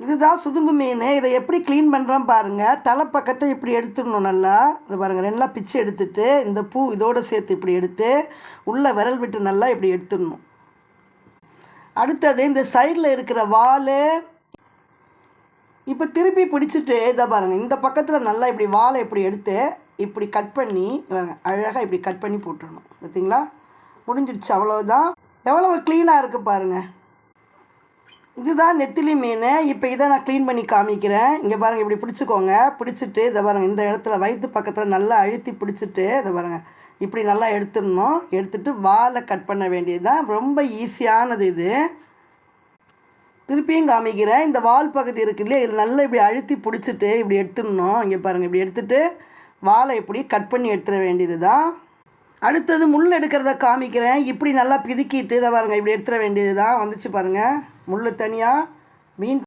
இதுதான் சுதும்பு மீன். இதை எப்படி க்ளீன் பண்ணுறோம் பாருங்கள். தலை பக்கத்தை இப்படி எடுத்துடணும் நல்லா. இது பாருங்கள், ரெண்டாக பிச்சு எடுத்துட்டு இந்த பூ இதோடு சேர்த்து இப்படி எடுத்து உள்ளே விரல் விட்டு நல்லா இப்படி எடுத்துடணும். அடுத்தது இந்த சைடில் இருக்கிற வால் இப்போ திருப்பி பிடிச்சிட்டு இதை பாருங்கள், இந்த பக்கத்தில் நல்லா இப்படி வாலை இப்படி எடுத்து இப்படி கட் பண்ணி அழகாக இப்படி கட் பண்ணி போட்டுடணும். பார்த்தீங்களா, முடிஞ்சிடுச்சு. அவ்வளோதான். எவ்வளோ க்ளீனாக இருக்குது பாருங்கள். இதுதான் நெத்திலி மீன். இப்போ இதை நான் க்ளீன் பண்ணி காமிக்கிறேன். இங்கே பாருங்கள், இப்படி பிடிச்சிக்கோங்க. பிடிச்சிட்டு இதை பாருங்கள், இந்த இடத்துல வயிற்று பக்கத்தில் நல்லா அழுத்தி பிடிச்சிட்டு இதை பாருங்கள், இப்படி நல்லா எடுத்துடணும். எடுத்துகிட்டு வாலை கட் பண்ண வேண்டியது தான். ரொம்ப ஈஸியானது இது. திருப்பியும் காமிக்கிறேன். இந்த வால் பகுதி இருக்கு இல்லையா, இதில் நல்லா இப்படி அழுத்தி பிடிச்சிட்டு இப்படி எடுத்துடணும். இங்கே பாருங்கள், இப்படி எடுத்துகிட்டு வாலை இப்படி கட் பண்ணி எடுத்துட வேண்டியது தான். அடுத்தது முள் எடுக்கிறத காமிக்கிறேன். இப்படி நல்லா பிதுக்கிட்டு இதை பாருங்கள், இப்படி எடுத்துட வேண்டியது தான். வந்துச்சு பாருங்கள், முள் தனியாக மீன்